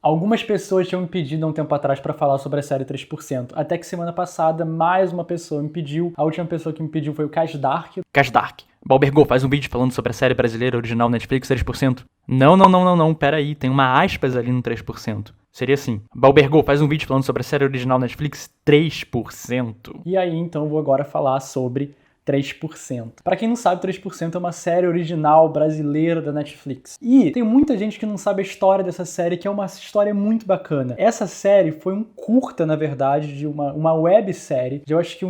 Algumas pessoas tinham me pedido há um tempo atrás para falar sobre a série 3%, até que semana passada mais uma pessoa me pediu. A última pessoa que me pediu foi o Kasdark. Kasdark. Balbergô, faz um vídeo falando sobre a série brasileira original Netflix 3%. Não, pera aí, tem uma aspas ali no 3%. Seria assim, Balbergô, faz um vídeo falando sobre a série original Netflix 3%. E aí, então, eu vou agora falar sobre 3%. Pra quem não sabe, 3% é uma série original brasileira da Netflix. E tem muita gente que não sabe a história dessa série, que é uma história muito bacana. Essa série foi um curta, na verdade, de uma websérie, de eu acho que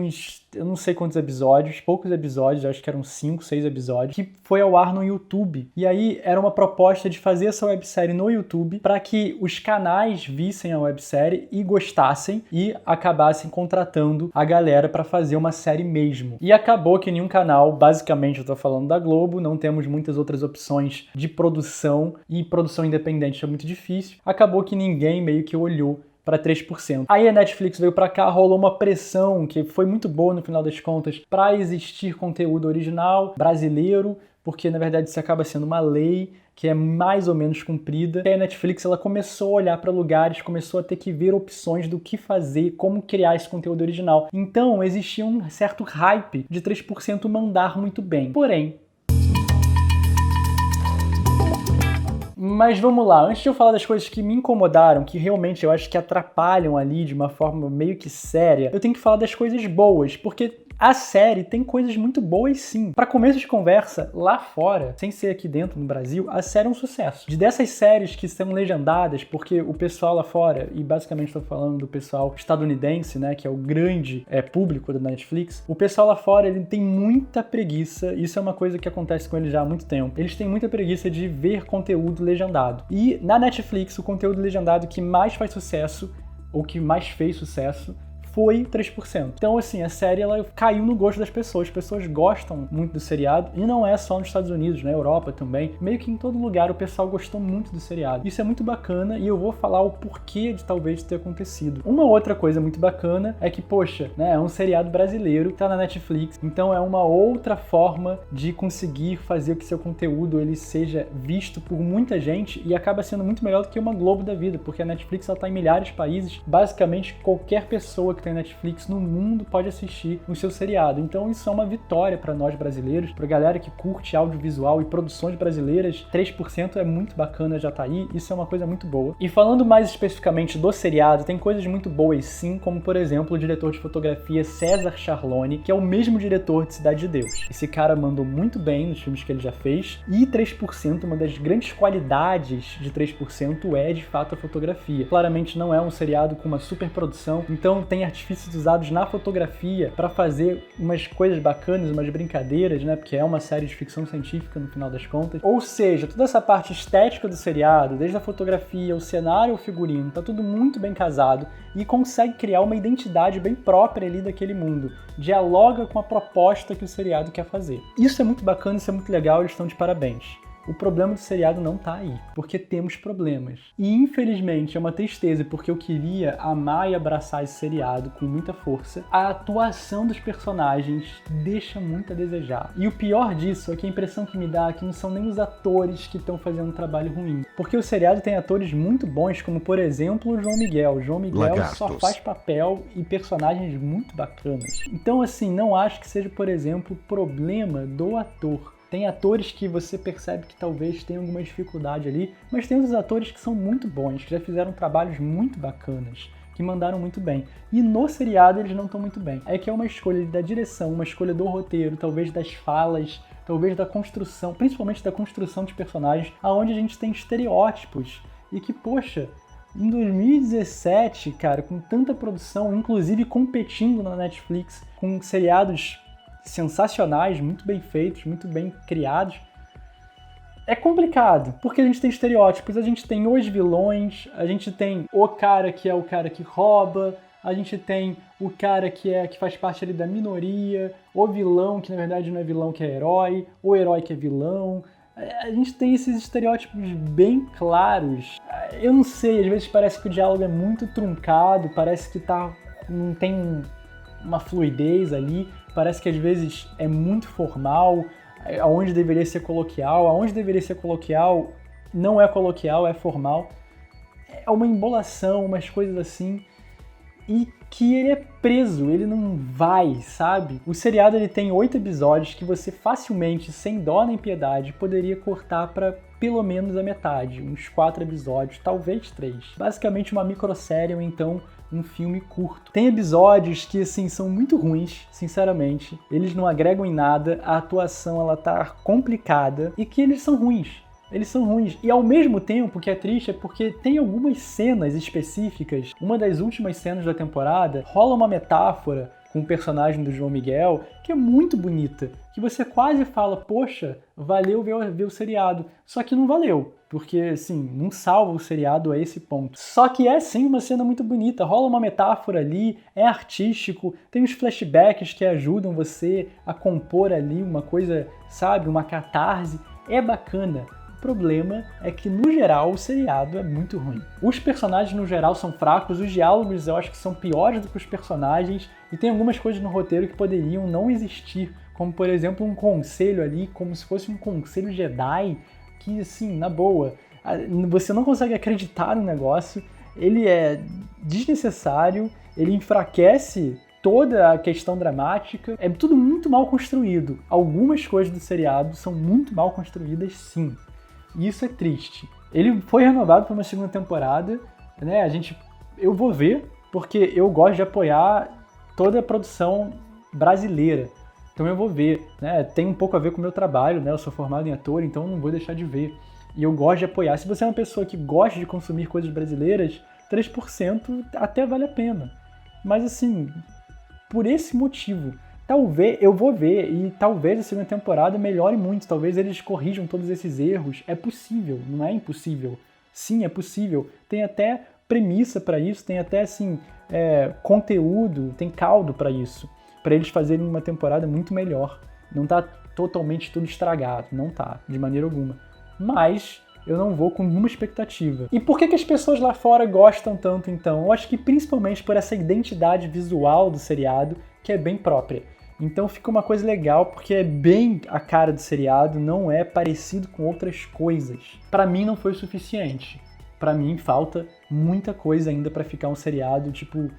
eu não sei quantos episódios, poucos episódios, eu acho que eram 5, 6 episódios, que foi ao ar no YouTube. E aí era uma proposta de fazer essa websérie no YouTube para que os canais vissem a websérie e gostassem e acabassem contratando a galera para fazer uma série mesmo. E acabou que nenhum canal, basicamente eu tô falando da Globo, não temos muitas outras opções de produção e produção independente é muito difícil. Acabou que ninguém meio que olhou para 3%. Aí a Netflix veio para cá, rolou uma pressão que foi muito boa no final das contas para existir conteúdo original brasileiro, porque na verdade isso acaba sendo uma lei que é mais ou menos cumprida. E aí a Netflix ela começou a olhar para lugares, começou a ter que ver opções do que fazer, como criar esse conteúdo original. Então existia um certo hype de 3% mandar muito bem. Porém, mas vamos lá, antes de eu falar das coisas que me incomodaram, que realmente eu acho que atrapalham ali de uma forma meio que séria, eu tenho que falar das coisas boas, porque a série tem coisas muito boas sim. Para começo de conversa, lá fora, sem ser aqui dentro no Brasil, a série é um sucesso. Dessas séries que são legendadas, porque o pessoal lá fora, e basicamente estou falando do pessoal estadunidense, né, que é o grande público da Netflix, o pessoal lá fora ele tem muita preguiça, isso é uma coisa que acontece com eles já há muito tempo, eles têm muita preguiça de ver conteúdo legendado. E na Netflix, o conteúdo legendado que mais faz sucesso, ou que mais fez sucesso, foi 3%. Então, assim, a série ela caiu no gosto das pessoas. As pessoas gostam muito do seriado, e não é só nos Estados Unidos, na Europa também. Meio que em todo lugar o pessoal gostou muito do seriado. Isso é muito bacana e eu vou falar o porquê de talvez ter acontecido. Uma outra coisa muito bacana é que, poxa, né, é um seriado brasileiro que tá na Netflix, então é uma outra forma de conseguir fazer com que seu conteúdo ele seja visto por muita gente e acaba sendo muito melhor do que uma Globo da vida, porque a Netflix ela tá em milhares de países, basicamente qualquer pessoa que tem Netflix no mundo pode assistir o seu seriado. Então isso é uma vitória para nós brasileiros, pra galera que curte audiovisual e produções brasileiras. 3% é muito bacana, já tá aí, isso é uma coisa muito boa. E falando mais especificamente do seriado, tem coisas muito boas sim, como por exemplo o diretor de fotografia César Charlone, que é o mesmo diretor de Cidade de Deus. Esse cara mandou muito bem nos filmes que ele já fez, e 3%, uma das grandes qualidades de 3% é de fato a fotografia. Claramente não é um seriado com uma super produção, então tem artifícios usados na fotografia para fazer umas coisas bacanas, umas brincadeiras, né? Porque é uma série de ficção científica no final das contas. Ou seja, toda essa parte estética do seriado, desde a fotografia, o cenário, o figurino, tá tudo muito bem casado e consegue criar uma identidade bem própria ali daquele mundo. Dialoga com a proposta que o seriado quer fazer. Isso é muito bacana, isso é muito legal, eles estão de parabéns. O problema do seriado não tá aí, porque temos problemas. E infelizmente é uma tristeza, porque eu queria amar e abraçar esse seriado com muita força. A atuação dos personagens deixa muito a desejar. E o pior disso é que a impressão que me dá é que não são nem os atores que estão fazendo um trabalho ruim. Porque o seriado tem atores muito bons, como por exemplo o João Miguel. O João Miguel Lagartos. só faz papel e personagens muito bacanas. Então assim, não acho que seja, por exemplo, problema do ator. Tem atores que você percebe que talvez tenham alguma dificuldade ali, mas tem outros atores que são muito bons, que já fizeram trabalhos muito bacanas, que mandaram muito bem. E no seriado eles não estão muito bem. É que é uma escolha da direção, uma escolha do roteiro, talvez das falas, talvez da construção, principalmente da construção de personagens, aonde a gente tem estereótipos. E que, poxa, em 2017, cara, com tanta produção, inclusive competindo na Netflix, com seriados sensacionais, muito bem feitos, muito bem criados, é complicado, porque a gente tem estereótipos, a gente tem os vilões, a gente tem o cara que é o cara que rouba, a gente tem o cara que faz parte ali da minoria, o vilão que na verdade não é vilão, que é herói, o herói que é vilão. A gente tem esses estereótipos bem claros. Eu não sei, às vezes parece que o diálogo é muito truncado, parece que não tem uma fluidez ali, parece que às vezes é muito formal, aonde deveria ser coloquial, aonde deveria ser coloquial não é coloquial, é formal. é uma embolação, umas coisas assim, e que ele é preso, ele não vai, sabe? O seriado ele tem 8 episódios que você facilmente, sem dó nem piedade, poderia cortar para pelo menos a metade, uns 4 episódios, talvez 3. Basicamente uma microsérie ou então um filme curto. Tem episódios que, assim, são muito ruins, sinceramente. Eles não agregam em nada, a atuação, ela tá complicada e que eles são ruins. Eles são ruins. E ao mesmo tempo, o que é triste é porque tem algumas cenas específicas. Uma das últimas cenas da temporada rola uma metáfora com o personagem do João Miguel que é muito bonita. Que você quase fala, poxa, valeu ver o seriado. Só que não valeu. Porque, assim, não salva o seriado a esse ponto. Só que é, sim, uma cena muito bonita. Rola uma metáfora ali, é artístico. Tem os flashbacks que ajudam você a compor ali uma coisa, sabe? Uma catarse. É bacana. O problema é que, no geral, o seriado é muito ruim. Os personagens, no geral, são fracos, os diálogos eu acho que são piores do que os personagens, e tem algumas coisas no roteiro que poderiam não existir, como, por exemplo, um conselho ali, como se fosse um conselho Jedi, que, assim, na boa, você não consegue acreditar no negócio, ele é desnecessário, ele enfraquece toda a questão dramática, é tudo muito mal construído. Algumas coisas do seriado são muito mal construídas, sim. E isso é triste. Ele foi renovado para uma segunda temporada, né? Eu vou ver, porque eu gosto de apoiar toda a produção brasileira. Então eu vou ver, né? Tem um pouco a ver com o meu trabalho, né? Eu sou formado em ator, então não vou deixar de ver. E eu gosto de apoiar. Se você é uma pessoa que gosta de consumir coisas brasileiras, 3% até vale a pena. Mas assim, por esse motivo, talvez eu vou ver e talvez a segunda temporada melhore muito, talvez eles corrijam todos esses erros. É possível, não é impossível. Sim, é possível. Tem até premissa para isso, tem até assim, conteúdo, tem caldo para isso, para eles fazerem uma temporada muito melhor. Não tá totalmente tudo estragado, não tá, de maneira alguma. Mas eu não vou com nenhuma expectativa. E por que as pessoas lá fora gostam tanto, então? Eu acho que principalmente por essa identidade visual do seriado, que é bem própria. Então fica uma coisa legal, porque é bem a cara do seriado, não é parecido com outras coisas. Pra mim não foi o suficiente. Pra mim falta muita coisa ainda pra ficar um seriado, tipo,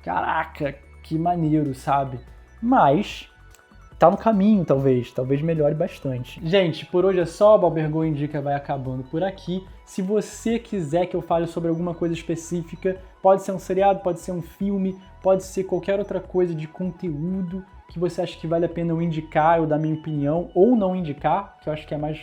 caraca, que maneiro, sabe? Mas tá no caminho, talvez melhore bastante. Gente, por hoje é só, o Balbergou Indica vai acabando por aqui. Se você quiser que eu fale sobre alguma coisa específica, pode ser um seriado, pode ser um filme, pode ser qualquer outra coisa de conteúdo que você acha que vale a pena eu indicar, eu dar minha opinião, ou não indicar, que eu acho que é mais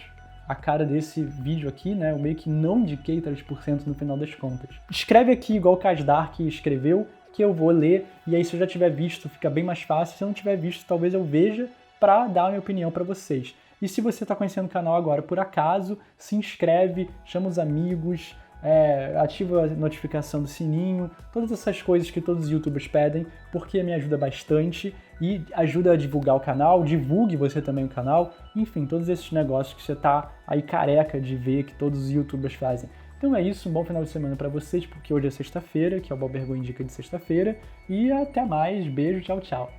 a cara desse vídeo aqui, né? Eu meio que não indiquei 3% no final das contas. Escreve aqui igual o Kasdark escreveu, que eu vou ler, e aí se eu já tiver visto, fica bem mais fácil. Se eu não tiver visto, talvez eu veja para dar a minha opinião para vocês. E se você está conhecendo o canal agora por acaso, se inscreve, chama os amigos, ativa a notificação do sininho, todas essas coisas que todos os youtubers pedem, porque me ajuda bastante e ajuda a divulgar o canal, divulgue você também o canal, enfim, todos esses negócios que você tá aí careca de ver que todos os youtubers fazem. Então é isso, um bom final de semana pra vocês, porque hoje é sexta-feira, que é o Balbergou Indica de sexta-feira, e até mais, beijo, tchau, tchau.